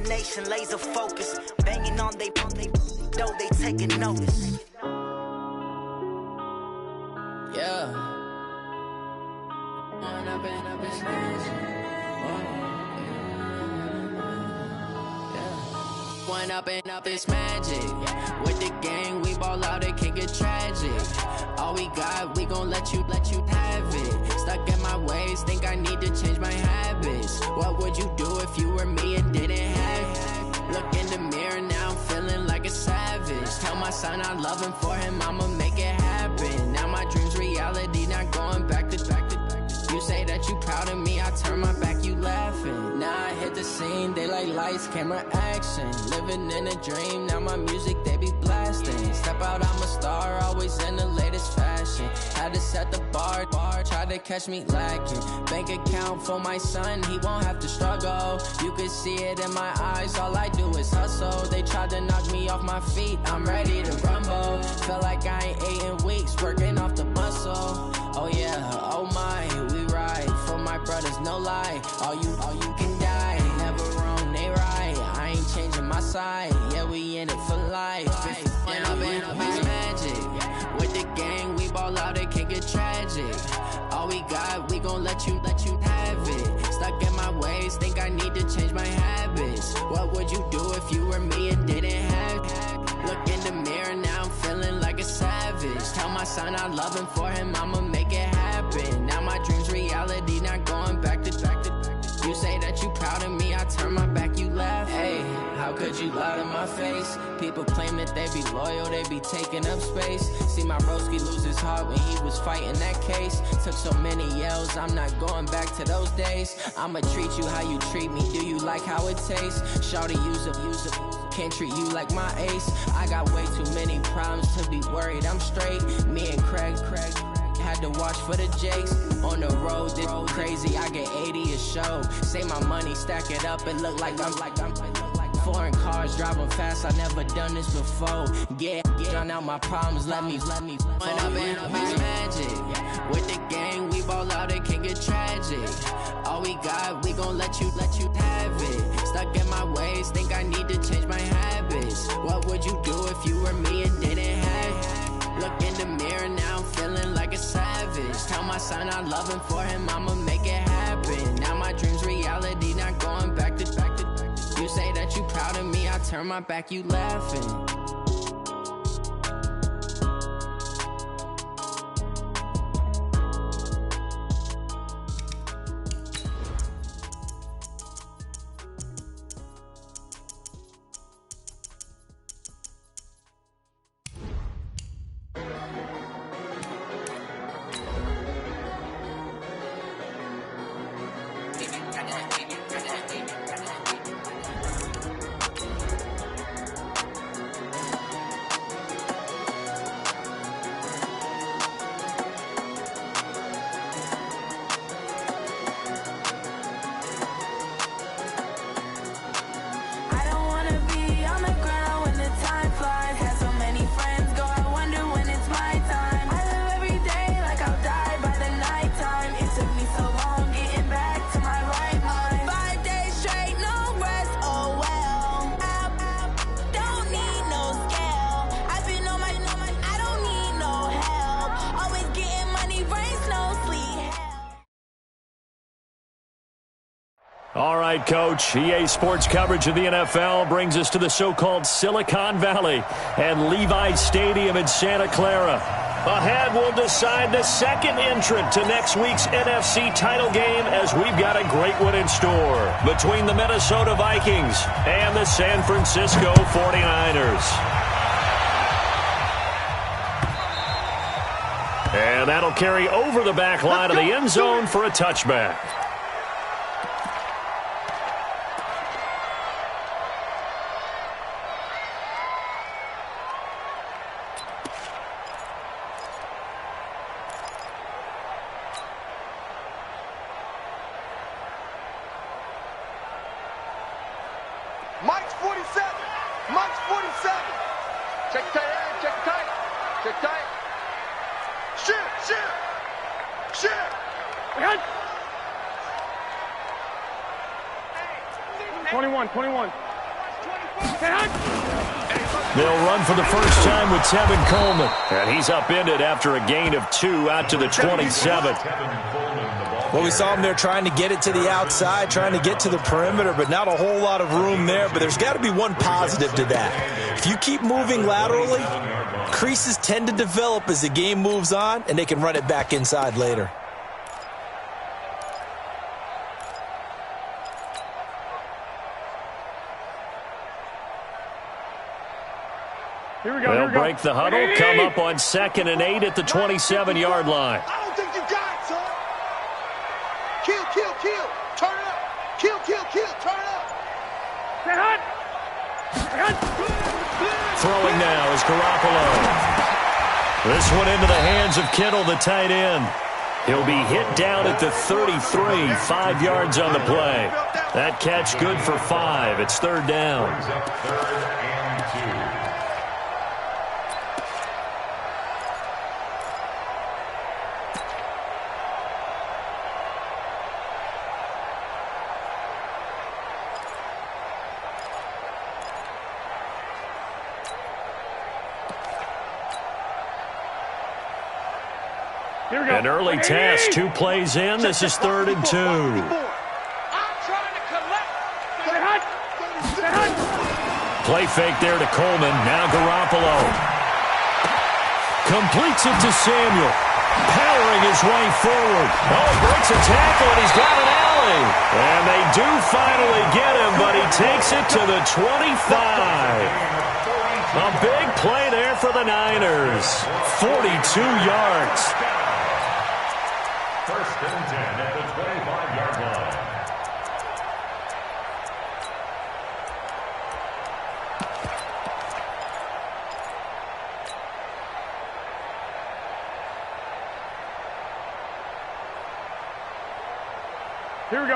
determination, laser focus. Banging on they though they taking notice. Yeah. One up and up is magic. With the gang, we ball out, it can get tragic. All we got, we gon' let you have it. Stuck in my ways, think I need to change my habits. What would you do if you were me and didn't have it? Look in the mirror, now I'm feeling like a savage. Tell my son I love him, for him I'ma make it happen. Now my dream's reality, not going back to. You say that you proud of me, I turn my back, you laughing. Now I hit the scene, they like lights, camera, action. Living in a dream, now my music, they be blasting. Step out, I'm a star, always in the latest fashion. Had to set the bar, try to catch me lacking. Bank account for my son, he won't have to struggle. You can see it in my eyes, all I do is hustle. They tried to knock me off my feet, I'm ready to rumble. Feel like I ain't ate in weeks, working off the muscle. Oh yeah, oh my, we ride for my brothers, no lie. All you can die, never wrong, they right. I ain't changing my side, yeah, we in it for life. When up is magic. With the gang, we ball out, it can get tragic. All we got, we gon' let you have it. Stuck in my ways, think I need to change my habits. What would you do if you were me and didn't have it? Look in the mirror, now I'm feeling like a savage. Tell my son I love him, for him I'ma make it happen. Now my dream's reality, not going back to. You say that you proud of me, I turn my back, you laugh. Hey, how could you lie to my face? People claim that they be loyal, they be taking up space. See my broski lose his heart when he was fighting that case. Took so many yells, I'm not going back to those days. I'ma treat you how you treat me, do you like how it tastes? Shawty, use it, can't treat you like my ace. I got way too many problems to be worried, I'm straight. Me and Craig had to watch for the Jakes. On the road, this crazy, I get 80 a show. Say my money, stack it up, it look like I'm foreign cars, driving fast, I never done this before. Yeah, drown out my problems, let me When up is magic. With the gang, we ball out, it can get tragic. All we got, we gon' let you have it. Stuck in my ways, think I need to change my habits. What would you do if you were me and didn't have it? Look in the mirror, now I'm feeling like a savage. Tell my son I love him, for him I'ma make it happen. Now my dream's reality, not going back to. You say that you proud of me, I turn my back, you laughing. All right, Coach. EA Sports coverage of the NFL brings us to the so-called Silicon Valley and Levi Stadium in Santa Clara. Ahead, we'll decide the second entrant to next week's NFC title game, as we've got a great one in store between the Minnesota Vikings and the San Francisco 49ers. And that'll carry over the back line of the end zone for a touchback. Mike's 47. Mike's 47. Check tight, check tight. Check tight. Shoot. 21. They'll run for the first time with Tevin Coleman. And he's upended after a gain of 2 out to the 27. Well, we saw him there trying to get it to the outside, trying to get to the perimeter, but not a whole lot of room there. But there's got to be one positive to that. If you keep moving laterally, creases tend to develop as the game moves on, and they can run it back inside later. They'll break the huddle, come up on 2nd and 8 at the 27-yard line. I don't think you got it, son. Kill, kill, kill. Turn it up. Kill, kill, kill. Turn it up. Throwing now is Garoppolo. This one into the hands of Kittle, the tight end. He'll be hit down at the 33, 5 yards on the play. That catch good for 5. It's 3rd down. An early task, 2 plays in. This is 3rd and 2. Play fake there to Coleman. Now Garoppolo. Completes it to Samuel. Powering his way forward. Oh, breaks a tackle, and he's got an alley. And they do finally get him, but he takes it to the 25. A big play there for the Niners. 42 yards. 1st and 10 at the 25-yard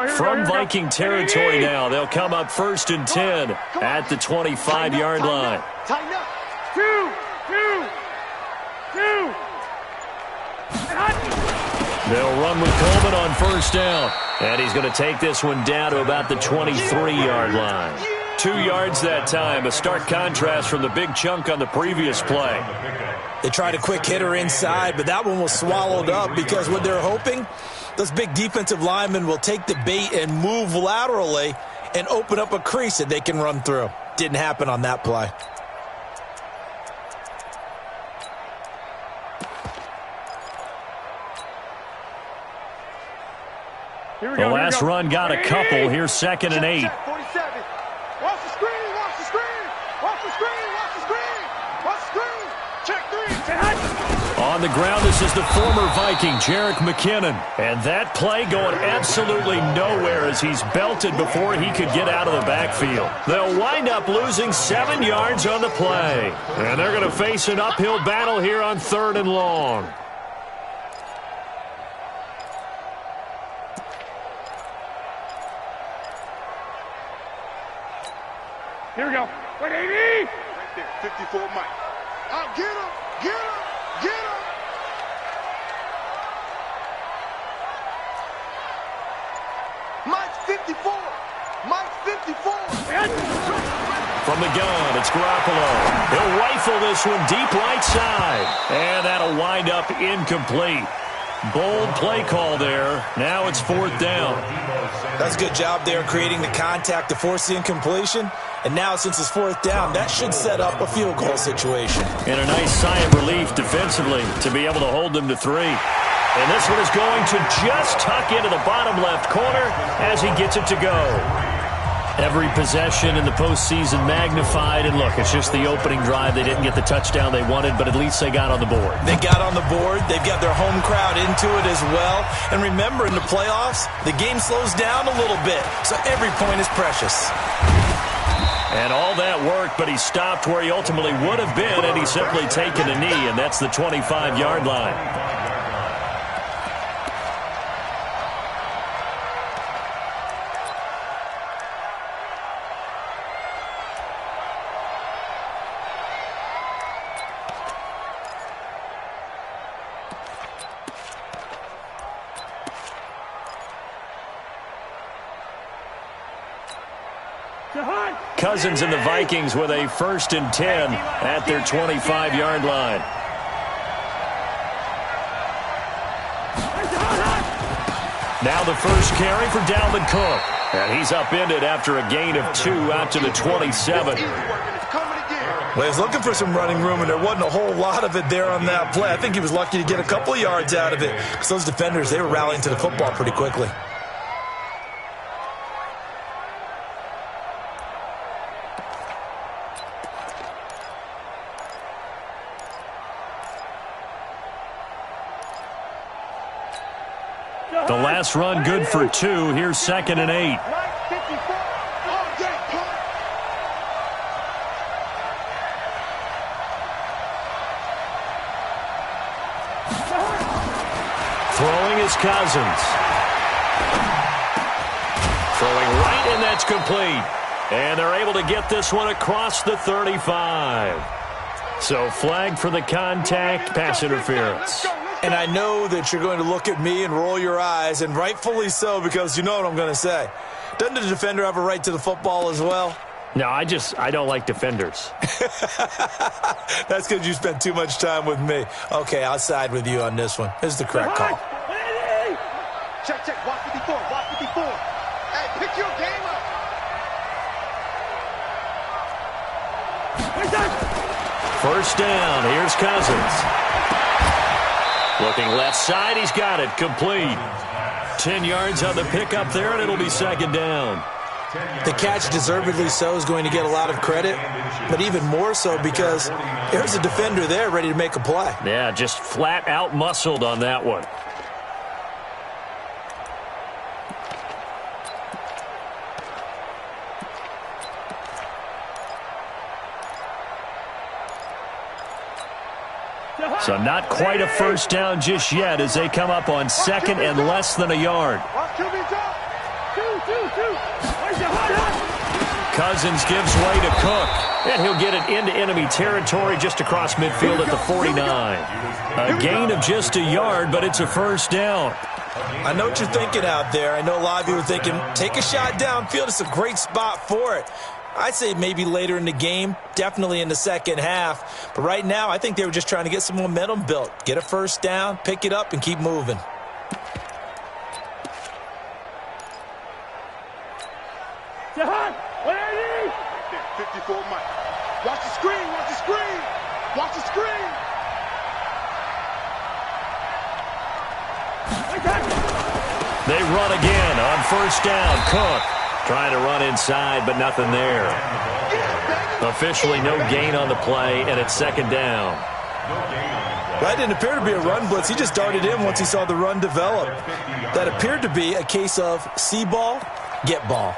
line. From Viking territory now, they'll come up 1st and 10 at the 25-yard line. Tighten up. 2. They'll run with Coleman on 1st down. And he's going to take this one down to about the 23-yard line. 2 yards that time, a stark contrast from the big chunk on the previous play. They tried a quick hitter inside, but that one was swallowed up because what they're hoping, those big defensive linemen will take the bait and move laterally and open up a crease that they can run through. Didn't happen on that play. The last run got a couple. Here's 2nd and 8. 47. Watch the screen. Watch the screen. Watch the screen. Watch the screen. Watch the screen. Check 3. On the ground, this is the former Viking, Jerick McKinnon. And that play going absolutely nowhere as he's belted before he could get out of the backfield. They'll wind up losing 7 yards on the play. And they're going to face an uphill battle here on 3rd and long. Here we go. Wait, 80. Right there, 54 Mike. Out, get him, get him, get him. Mike's 54. Mike's 54. From the gun, it's Garoppolo. He'll rifle this one deep right side. And that'll wind up incomplete. Bold play call there. Now it's 4th down. That's a good job there creating the contact to force the incompletion. And now, since it's 4th down, that should set up a field goal situation. And a nice sigh of relief defensively to be able to hold them to 3. And this one is going to just tuck into the bottom left corner as he gets it to go. Every possession in the postseason magnified. And look, it's just the opening drive. They didn't get the touchdown they wanted, but at least they got on the board. They got on the board. They've got their home crowd into it as well. And remember, in the playoffs, the game slows down a little bit. So every point is precious. And all that worked, but he stopped where he ultimately would have been, and he's simply taken a knee, and that's the 25-yard line. Cousins and the Vikings with a 1st and 10 at their 25-yard line. Now the first carry for Dalvin Cook. And he's upended after a gain of 2 out to the 27. Well, he was looking for some running room, and there wasn't a whole lot of it there on that play. I think he was lucky to get a couple of yards out of it because those defenders, they were rallying to the football pretty quickly. The last run good for 2. Here's 2nd and 8. Throwing is Cousins. Throwing right, and that's complete. And they're able to get this one across the 35. So flag for the contact, pass interference. And I know that you're going to look at me and roll your eyes, and rightfully so, because you know what I'm going to say. Doesn't the defender have a right to the football as well? No, I don't like defenders. That's because you spent too much time with me. Okay, I'll side with you on this one. This is the correct call. Check, check. Watch 54. Watch 54. Hey, pick your game up. First down. Here's Cousins. Looking left side. He's got it. Complete. 10 yards on the pickup there, and it'll be 2nd down. The catch, deservedly so, is going to get a lot of credit, but even more so because there's a defender there ready to make a play. Yeah, just flat out muscled on that one. So not quite a first down just yet as they come up on 2nd and less than a yard. Cousins gives way to Cook, and he'll get it into enemy territory just across midfield at the 49. A gain of just a yard, but it's a first down. I know what you're thinking out there. I know a lot of you are thinking, take a shot downfield. It's a great spot for it. I'd say maybe later in the game, definitely in the second half. But right now, I think they were just trying to get some momentum built. Get a first down, pick it up, and keep moving. Jahan, 54 Mike. Watch the screen, watch the screen. Watch the screen. They run again on first down. Cook trying to run inside, but nothing there. Officially no gain on the play, and it's 2nd down. That didn't appear to be a run blitz. He just darted in once he saw the run develop. That appeared to be a case of see ball, get ball.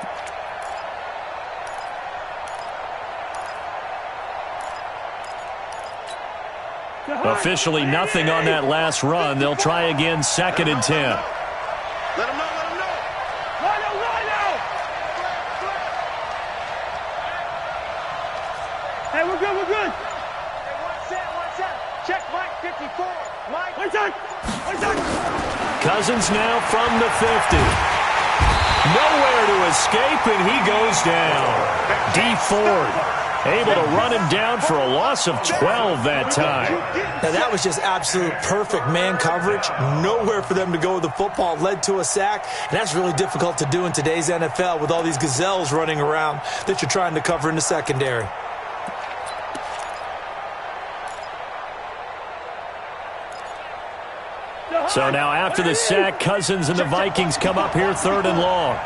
Officially nothing on that last run. They'll try again 2nd and 10. Let him know, let him know. Line out. Hey, we're good, we're good. Hey, one set. Check Mike, 54. Mike. One set. Cousins now from the 50. Nowhere to escape, and he goes down. D. Ford able to run him down for a loss of 12 that time. Now, that was just absolute perfect man coverage. Nowhere for them to go with the football. Led to a sack, and that's really difficult to do in today's NFL with all these gazelles running around that you're trying to cover in the secondary. So now after the sack, Cousins and the Vikings come up here 3rd and long.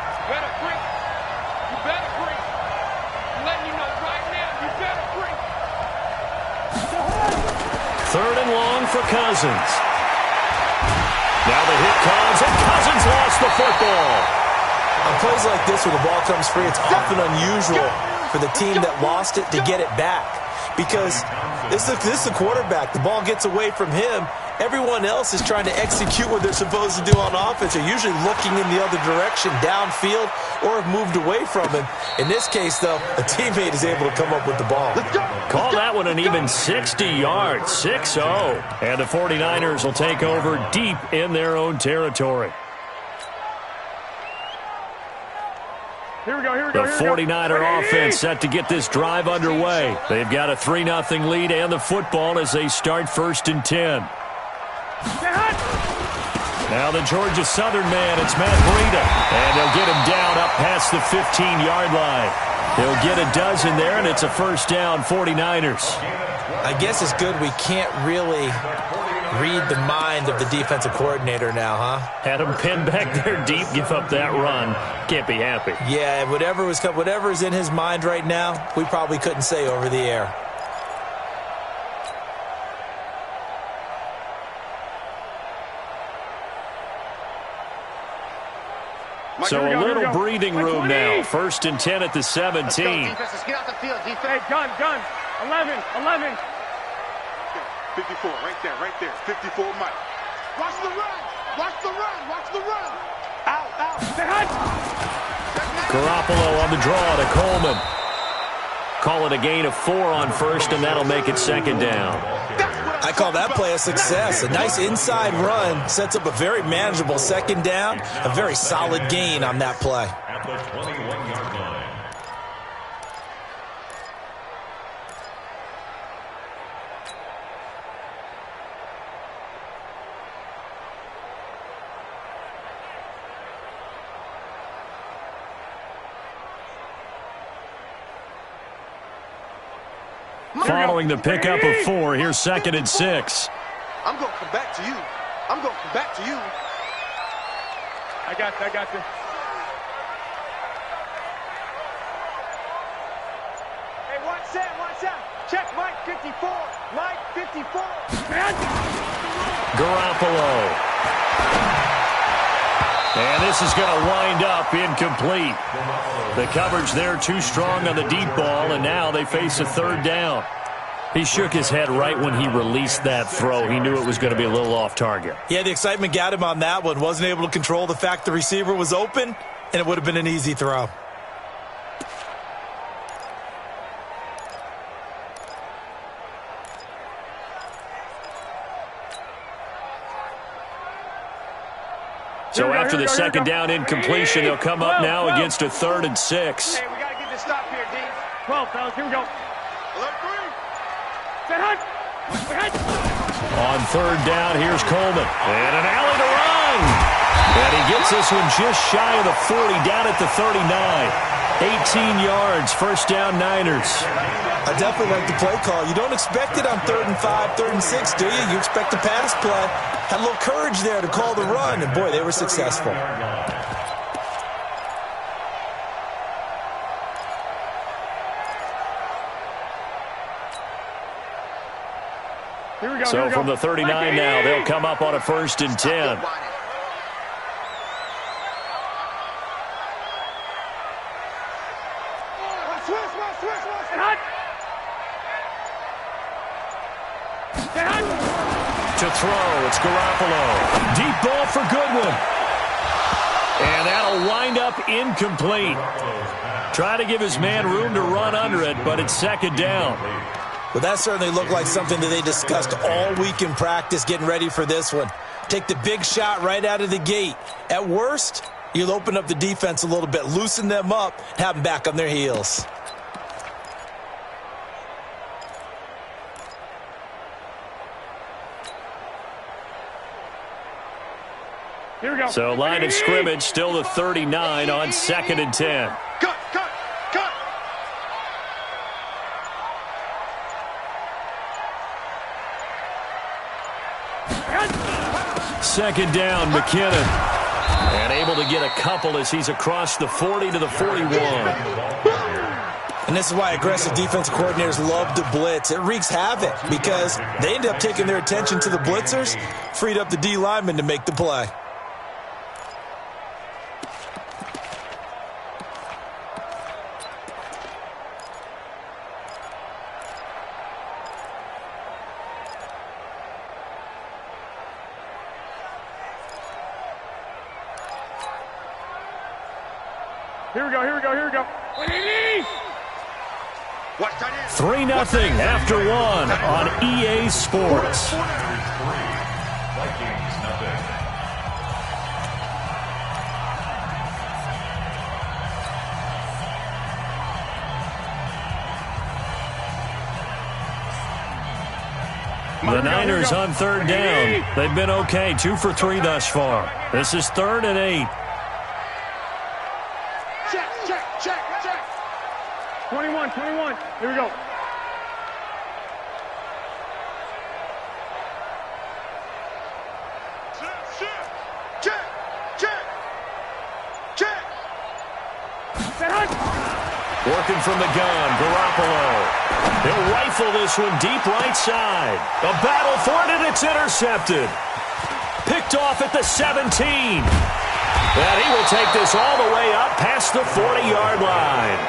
Third and long for Cousins. Now the hit comes, and Cousins lost the football. On plays like this where the ball comes free, it's often unusual for the team that lost it to get it back. Because this is the quarterback. The ball gets away from him. Everyone else is trying to execute what they're supposed to do on offense. They're usually looking in the other direction, downfield, or have moved away from him. In this case, though, a teammate is able to come up with the ball. Call that one an even 60 yards, 6-0. And the 49ers will take over deep in their own territory. Here we go, here we The go, here we go. 49er offense set to get this drive underway. They've got a 3-0 lead and the football as they start 1st and 10. Now the Georgia Southern man, it's Matt Breida. And they'll get him down up past the 15-yard line. They'll get a dozen there, and it's a 1st down, 49ers. I guess it's good we can't really read the mind of the defensive coordinator now, huh? Had him pinned back there deep, give up that run. Can't be happy. Yeah, whatever's in his mind right now, we probably couldn't say over the air. So a little breathing room now. 1st and 10 at the 17. Let's get out the field, defense. Hey, gun. 11. 54, right there. 54, Mike. Watch the run. Out. Garoppolo on the draw to Coleman. Call it a gain of 4 on 1st, and that'll make it 2nd down. I call that play a success. A nice inside run sets up a very manageable 2nd down. A very solid gain on that play. At the 21-yard line. Following the pickup of 4, here's 2nd and 6. I'm going to come back to you. I got you. Hey, watch out. Check Mike 54. Garoppolo. And this is going to wind up incomplete. The coverage there too strong on the deep ball, and now they face a 3rd down. He shook his head right when he released that throw. He knew it was going to be a little off target. Yeah, the excitement got him on that one. Wasn't able to control the fact the receiver was open, and it would have been an easy throw. So after the 2nd down incompletion, they'll come up now against a 3rd and 6. Hey, we got to get this stop here, D. 12, fellas, here we go. 11-3. On 3rd down, here's Coleman. And an alley to run. And he gets this one just shy of the 40, down at the 39. 18 yards, 1st down, Niners. I definitely like the play call. You don't expect it on 3rd and 5, 3rd and 6, do you? You expect a pass play. Had a little courage there to call the run, and boy, they were successful. Here we go. So from the 39 now, they'll come up on a 1st and 10. To throw, it's Garoppolo. Deep ball for Goodwin. And that'll wind up incomplete. Try to give his man room to run under it, but it's 2nd down. Well, that certainly looked like something that they discussed all week in practice getting ready for this one. Take the big shot right out of the gate. At worst, you'll open up the defense a little bit, loosen them up, have them back on their heels. Here we go. So line of scrimmage, still the 39 on 2nd and 10. Cut. 2nd down, McKinnon. And able to get a couple as he's across the 40 to the 41. And this is why aggressive defensive coordinators love to blitz. It wreaks havoc because they end up taking their attention to the blitzers, freed up the D lineman to make the play. Here we go. 3-0 after 1 on EA Sports. The Niners on third down. They've been okay, 2 for 3 thus far. This is 3rd and 8. Check. 21. Here we go. Check. Working from the gun, Garoppolo. He'll rifle this one deep right side. A battle for it, and it's intercepted. Picked off at the 17. And he will take this all the way up past the 40-yard line.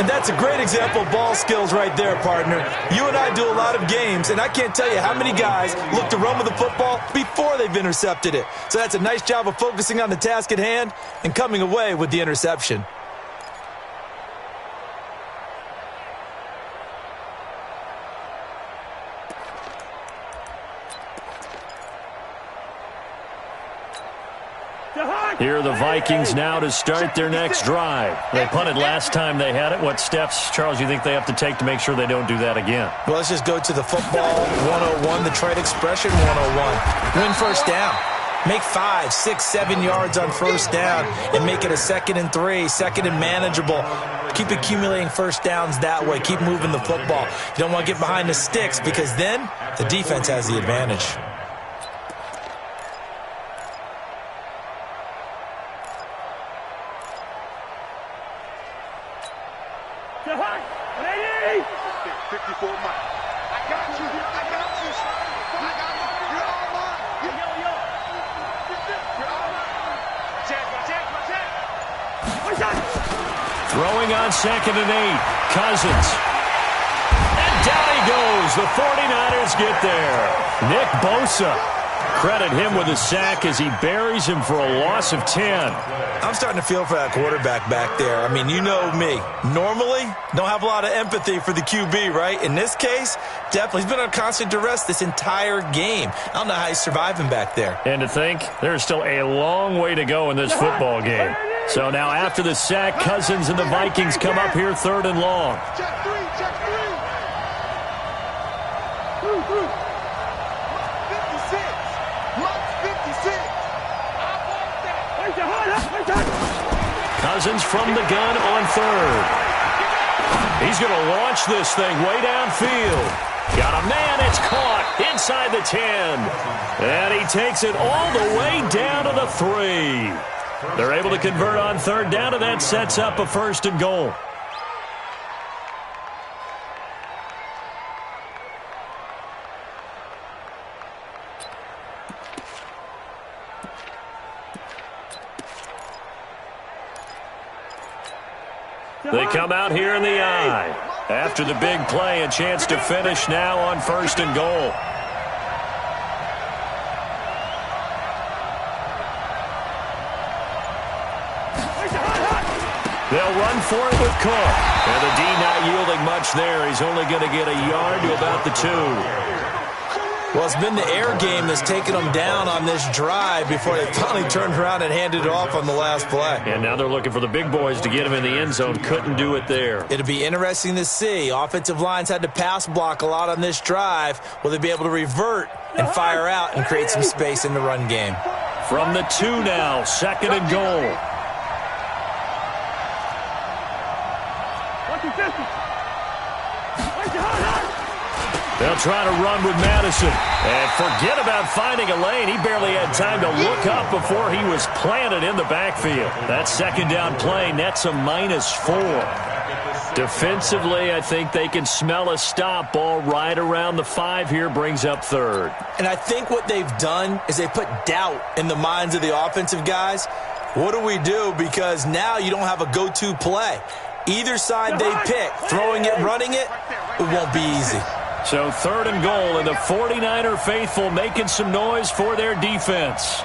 And that's a great example of ball skills right there, partner. You and I do a lot of games, and I can't tell you how many guys look to run with the football before they've intercepted it. So that's a nice job of focusing on the task at hand and coming away with the interception. Here are the Vikings now to start their next drive. They punted last time they had it. What steps, Charles, you think they have to take to make sure they don't do that again? Well, let's just go to the football 101, the trade expression 101. Win first down. Make 5, 6, 7 yards on first down and make it a 2nd and 3, 2nd and manageable. Keep accumulating first downs that way. Keep moving the football. You don't want to get behind the sticks because then the defense has the advantage. Ready? 54 Mike. I got you. You're all mine. Check. Throwing on 2nd and 8. Cousins. And down he goes. The 49ers get there. Nick Bosa. Credit him with a sack as he buries him for a loss of 10. I'm starting to feel for that quarterback back there. I mean, you know me. Normally, don't have a lot of empathy for the QB, right? In this case, definitely. He's been on constant duress this entire game. I don't know how he's surviving back there. And to think, there's still a long way to go in this football game. So now after the sack, Cousins and the Vikings come up here 3rd and long. Check 3. 56. Cousins from the gun on 3rd. He's going to launch this thing way downfield. Got a man, it's caught inside the 10. And he takes it all the way down to the 3. They're able to convert on 3rd down, and that sets up a 1st and goal. They come out here in the eye. After the big play, a chance to finish now on 1st and goal. They'll run for it with Cook. And the D not yielding much there. He's only going to get a yard to about the 2. Well, it's been the air game that's taken them down on this drive before they finally turned around and handed it off on the last play. And now they're looking for the big boys to get him in the end zone. Couldn't do it there. It'll be interesting to see. Offensive lines had to pass block a lot on this drive. Will they be able to revert and fire out and create some space in the run game? From the 2 now, 2nd and goal. They'll try to run with Madison. And forget about finding a lane. He barely had time to look up before he was planted in the backfield. That 2nd down play nets a -4. Defensively, I think they can smell a stop. Ball right around the 5 here, brings up 3rd. And I think what they've done is they put doubt in the minds of the offensive guys. What do we do? Because now you don't have a go-to play. Either side they pick, throwing it, running it, it won't be easy. So 3rd and goal, and the 49er faithful making some noise for their defense.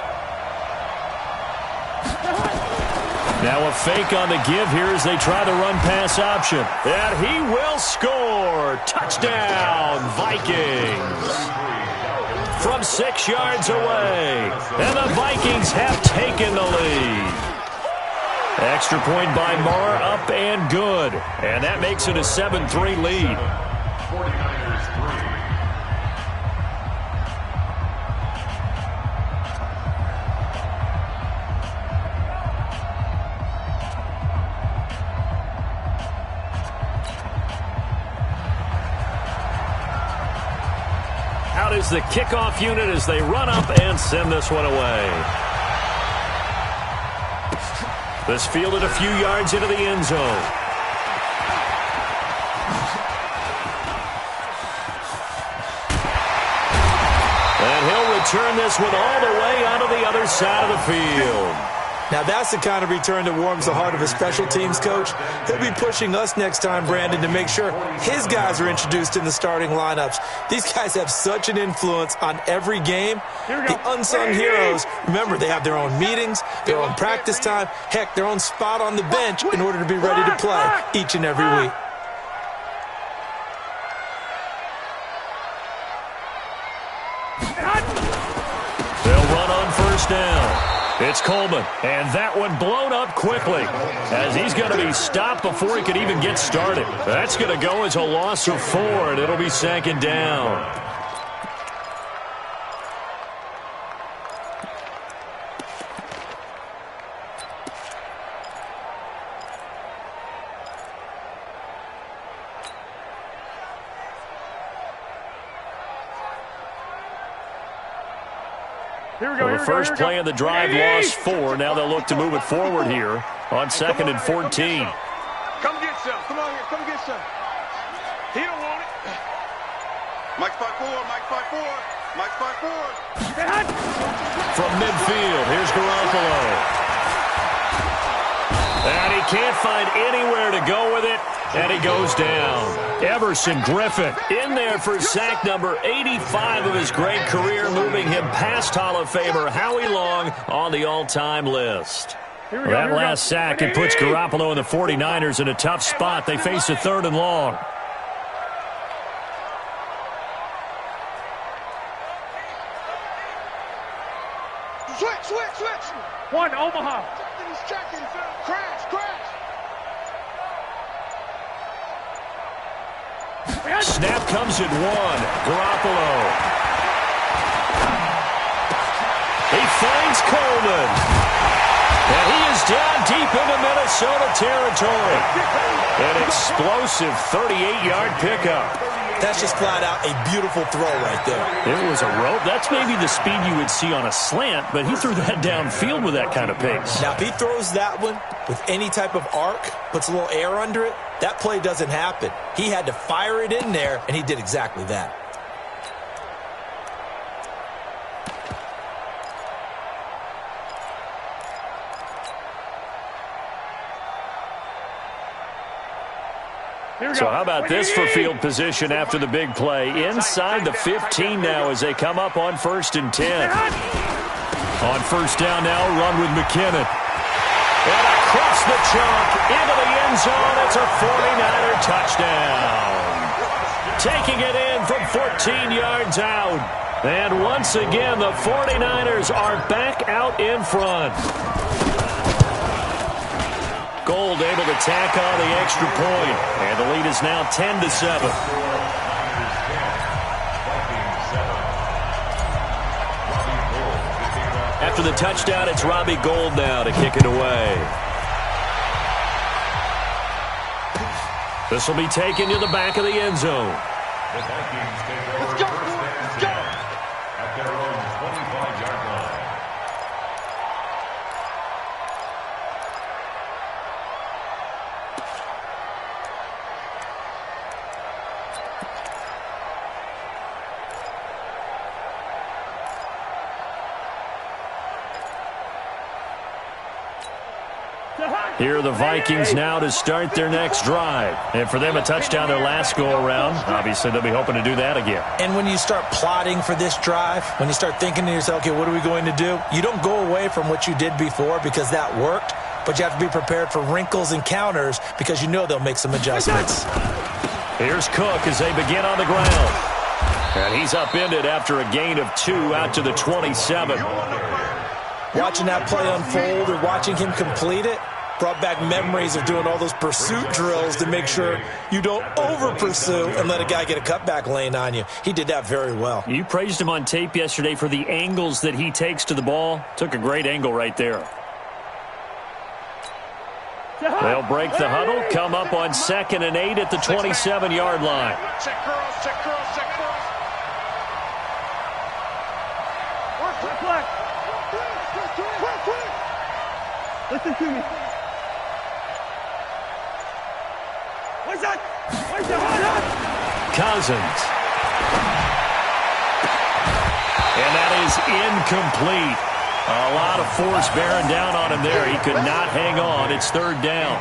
Now a fake on the give here as they try the run-pass option. And he will score. Touchdown, Vikings. From 6 yards away. And the Vikings have taken the lead. Extra point by Marr, up and good. And that makes it a 7-3 lead. 49ers 3, is the kickoff unit as they run up and send this one away. This fielded a few yards into the end zone. And he'll return this one all the way onto the other side of the field. Now that's the kind of return that warms the heart of a special teams coach. He'll be pushing us next time, Brandon, to make sure his guys are introduced in the starting lineups. These guys have such an influence on every game. The unsung heroes, remember, they have their own meetings, their own practice time, heck, their own spot on the bench in order to be ready to play each and every week. They'll run on first down. It's Coleman, and that one blown up quickly as he's going to be stopped before he could even get started. That's going to go as a loss of 4, and it'll be second down. The first play of the drive lost 4. Now they'll look to move it forward here on 2nd and 14. Come get some. Come on here. Come get some. He don't want it. Mike 5-4. Mike 5-4. Mike 5-4. From midfield, here's Garoppolo. And he can't find anywhere to go with it, and he goes down. Everson Griffin in there for sack number 85 of his great career, moving him past Hall of Famer Howie Long on the all-time list. That last sack, it puts Garoppolo and the 49ers in a tough spot. They face a 3rd and long. Switch. One, Omaha. Checking. Crash. Snap comes at 1. Garoppolo. He finds Coleman. And he is down deep into Minnesota territory. An explosive 38-yard pickup. That's just flat out a beautiful throw right there. It was a rope. That's maybe the speed you would see on a slant, but he threw that downfield with that kind of pace. Now, if he throws that one with any type of arc, puts a little air under it, that play doesn't happen. He had to fire it in there, and he did exactly that. So how about this for field position after the big play? Inside the 15 now as they come up on 1st and 10. On first down now, run with McKinnon. And across the chalk, into the end zone, it's a 49er touchdown. Taking it in from 14 yards out. And once again, the 49ers are back out in front. Gold able to tack on the extra point. And the lead is now 10-7. After the touchdown, it's Robbie Gould now to kick it away. This will be taken to the back of the end zone. Let's go. At their own 25-yard line. Here are the Vikings now to start their next drive. And for them, a touchdown their last go-around. Obviously, they'll be hoping to do that again. And when you start plotting for this drive, when you start thinking to yourself, okay, what are we going to do? You don't go away from what you did before because that worked, but you have to be prepared for wrinkles and counters because you know they'll make some adjustments. Here's Cook as they begin on the ground. And he's upended after a gain of 2 out to the 27. Watching that play unfold or watching him complete it brought back memories of doing all those pursuit drills to make sure you don't over-pursue and let a guy get a cutback lane on you. He did that very well. You praised him on tape yesterday for the angles that he takes to the ball. Took a great angle right there. They'll break the huddle, come up on 2nd and 8 at the 27-yard line. Check girls. Listen to me. What's that? Cousins. And that is incomplete. A lot of force bearing down on him there. He could not hang on. It's third down.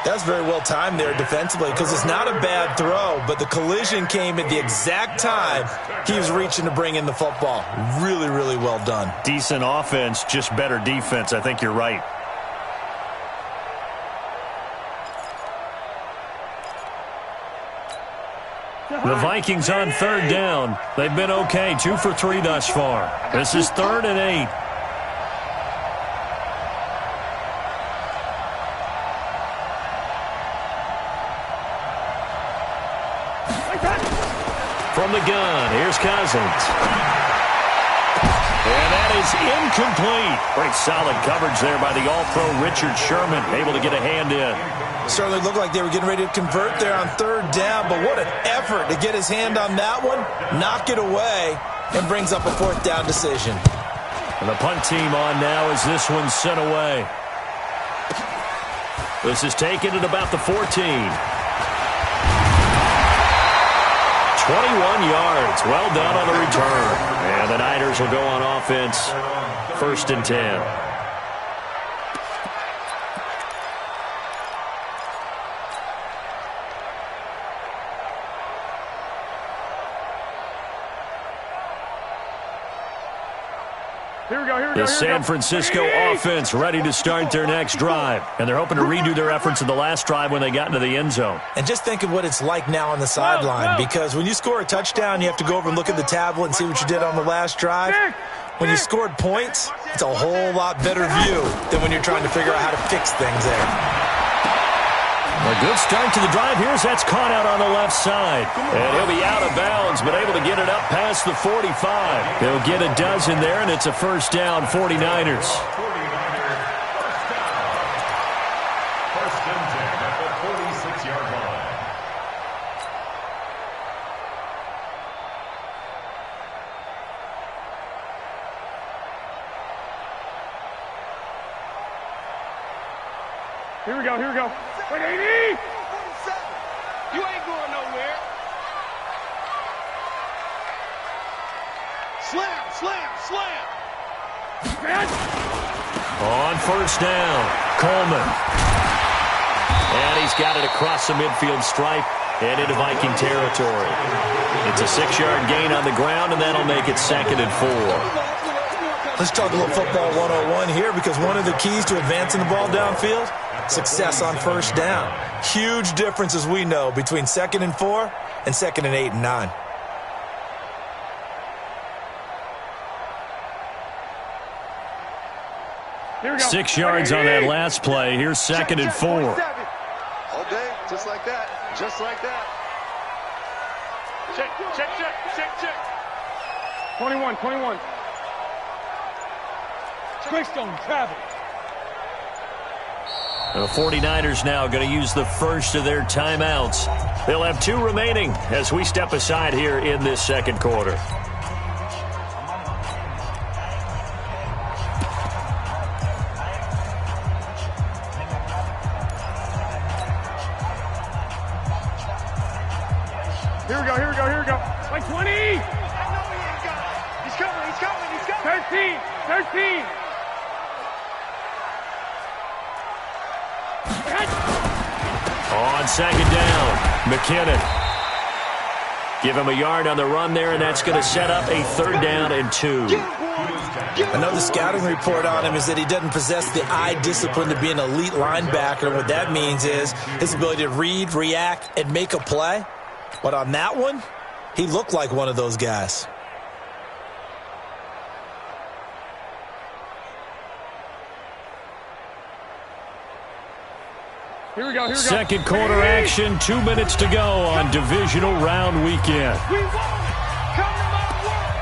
That's very well timed there defensively because it's not a bad throw, but the collision came at the exact time he was reaching to bring in the football. Really, really well done. Decent offense, just better defense. I think you're right. The Vikings on third down. They've been okay, 2 for 3 thus far. This is 3rd and 8. From the gun, here's Cousins. And that is incomplete. Great solid coverage there by the All-Pro Richard Sherman, able to get a hand in. Certainly looked like they were getting ready to convert there on third down, but what an effort to get his hand on that one, knock it away, and brings up a 4th down decision. And the punt team on now as this one's sent away. This is taken at about the 14. 21 yards. Well done on the return. And the Niners will go on offense. 1st and 10. The San Francisco offense ready to start their next drive. And they're hoping to redo their efforts in the last drive when they got into the end zone. And just think of what it's like now on the sideline, because when you score a touchdown, you have to go over and look at the tablet and see what you did on the last drive. When you scored points, it's a whole lot better view than when you're trying to figure out how to fix things there. A good start to the drive. Here's that's caught out on the left side. And he'll be out of bounds, but able to get it up past the 45. He'll get a dozen there, and it's a 1st down, 49ers. First and 10 at the 46-yard line. Here we go. Wait, 80! You ain't going nowhere. Slam! On 1st down, Coleman. And he's got it across the midfield stripe and into Viking territory. It's a 6-yard gain on the ground, and that'll make it 2nd and 4. Let's talk a little football 101 here, because one of the keys to advancing the ball downfield, success on 1st down. Huge difference, as we know, between 2nd and 4 and 2nd and 8 and 9. Here we go. 6 yards on that last play. Here's 2nd and 4. All day, just like that. Check. 21. Quickstone, travel. The 49ers now going to use the first of their timeouts. They'll have 2 remaining as we step aside here in this 2nd quarter. Here we go. Like 20! I know he ain't got it. He's coming. 13! On 2nd down, McKinnon. Give him a yard on the run there, and that's going to set up a 3rd down and 2. Another scouting report on him is that he doesn't possess the eye discipline to be an elite linebacker. What that means is his ability to read, react, and make a play. But on that one, he looked like one of those guys. Here we go. 2nd quarter action, 2 minutes to go on divisional round weekend. We won! Come to my work!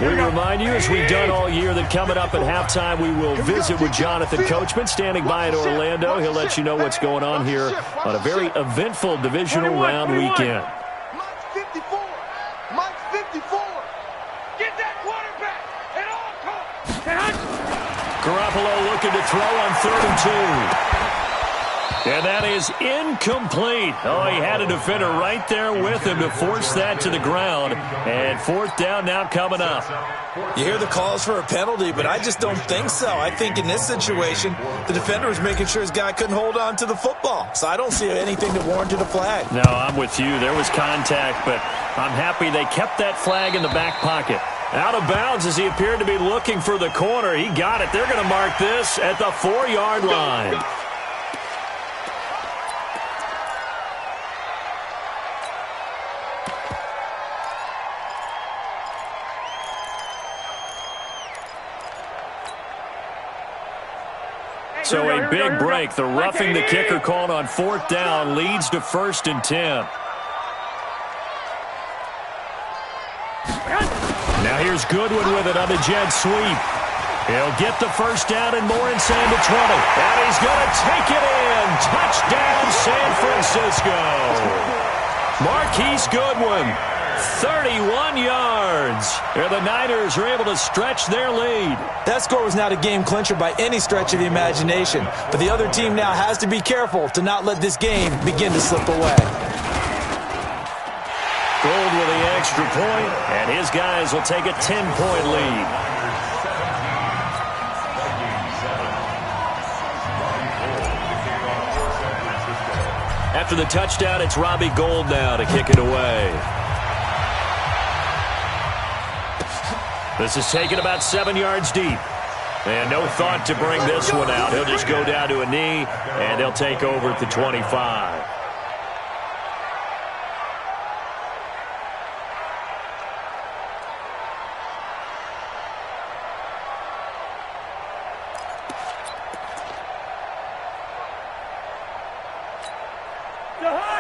We remind you, as we've done all year, that coming up at halftime, we will visit with Jonathan Coachman, standing by in Orlando. He'll let you know what's going on here on a very eventful divisional round weekend. Mike's 54. Mike's 54. Get that quarterback at all costs. Garoppolo looking to throw on 3rd and 2. And that is incomplete. Oh, he had a defender right there with him to force that to the ground. And 4th down now coming up. You hear the calls for a penalty, but I just don't think so. I think in this situation, the defender was making sure his guy couldn't hold on to the football. So I don't see anything that warranted a flag. No, I'm with you. There was contact, but I'm happy they kept that flag in the back pocket. Out of bounds as he appeared to be looking for the corner. He got it. They're going to mark this at the 4-yard line. So a big break. The roughing the kicker called on 4th down leads to 1st and 10. Now here's Goodwin with it on the jet sweep. He'll get the 1st down and more inside the 20. And he's going to take it in. Touchdown, San Francisco. Marquise Goodwin, 31 yards. And the Niners are able to stretch their lead. That score was not a game clincher by any stretch of the imagination. But the other team now has to be careful to not let this game begin to slip away. Gold with the extra point, and his guys will take a 10-point lead. After the touchdown, it's Robbie Gould now to kick it away. This is taken about 7 yards deep. And no thought to bring this one out. He'll just go down to a knee, and they'll take over at the 25.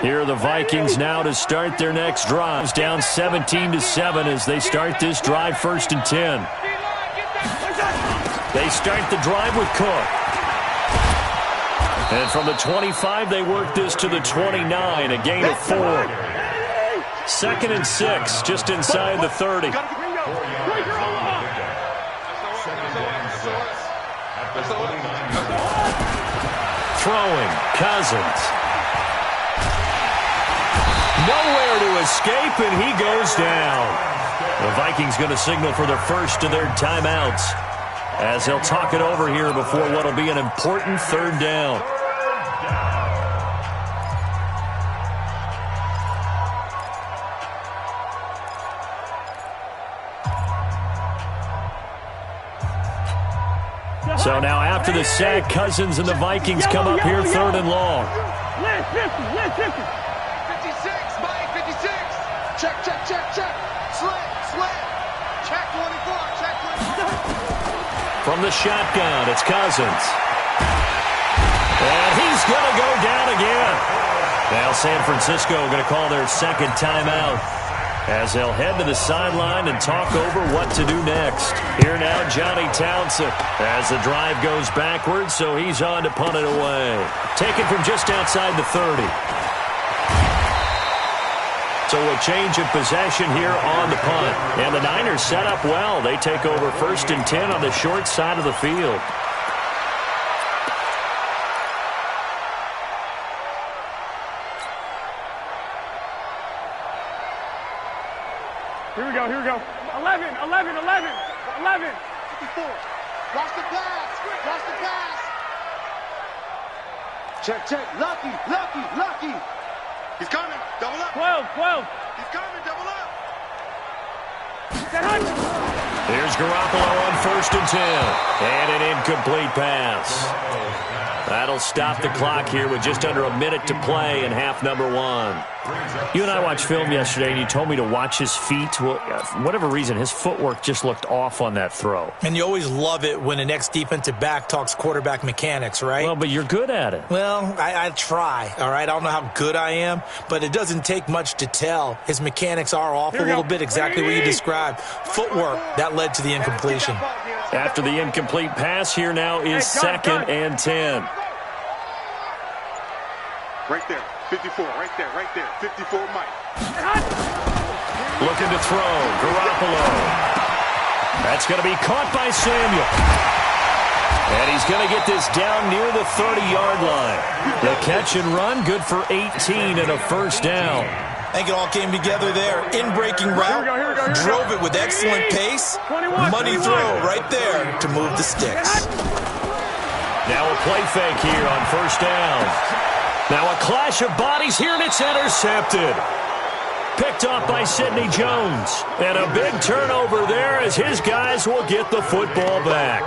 Here are the Vikings now to start their next drive. It's down 17-7 as they start this drive, 1st and 10. They start the drive with Cook. And from the 25, they work this to the 29, a gain of 4. 2nd and 6, just inside the 30. Throwing, Cousins. Nowhere to escape, and he goes down. The Vikings going to signal for their first of their timeouts as they'll talk it over here before what will be an important 3rd down. So now after the sack, Cousins and the Vikings come up here 3rd and long. Check, check, check, check. Slant. Check 24, check 24. From the shotgun, it's Cousins. And he's going to go down again. Now San Francisco going to call their 2nd timeout as they'll head to the sideline and talk over what to do next. Here now, Johnny Townsend as the drive goes backwards, so he's on to punt it away. Taken from just outside the 30. So a change of possession here on the punt. And the Niners set up well. They take over 1st and 10 on the short side of the field. Here we go. 11. 54. Watch the pass. Check. Lucky. He's coming. Double up. 12. He's coming. Double up. Here's Garoppolo on 1st and 10. And an incomplete pass. That'll stop the clock here with just under a minute to play in half number one. You and I watched film yesterday, and you told me to watch his feet. Well, for whatever reason, his footwork just looked off on that throw. And you always love it when an ex-defensive back talks quarterback mechanics, right? Well, but you're good at it. Well, I try, all right? I don't know how good I am, but it doesn't take much to tell. His mechanics are off a little bit, exactly what you described. Footwork, that led to the incompletion. After the incomplete pass, here now is 2nd and 10. Right there, 54, right there, 54 Mike. Looking to throw, Garoppolo. That's going to be caught by Samuel. And he's going to get this down near the 30-yard line. The catch and run, good for 18 and a first down. I think it all came together there. In-breaking route, drove it with excellent pace. Money throw right there to move the sticks. Now a play fake here on first down. Now a clash of bodies here, and it's intercepted. Picked off by Sidney Jones. And a big turnover there as his guys will get the football back.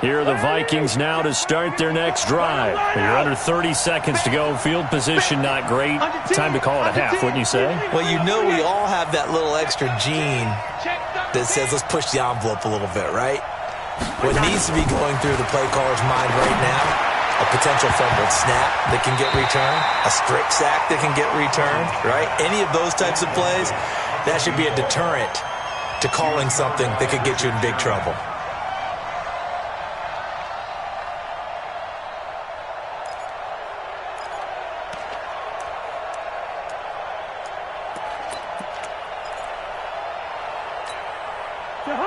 Here are the Vikings now to start their next drive. You're under 30 seconds to go. Field position not great. Time to call it a half, wouldn't you say? Well, you know we all have that little extra gene that says let's push the envelope a little bit, right? What needs to be going through the play caller's mind right now, a potential fumbled snap that can get returned, a strip sack that can get returned, right? Any of those types of plays, that should be a deterrent to calling something that could get you in big trouble.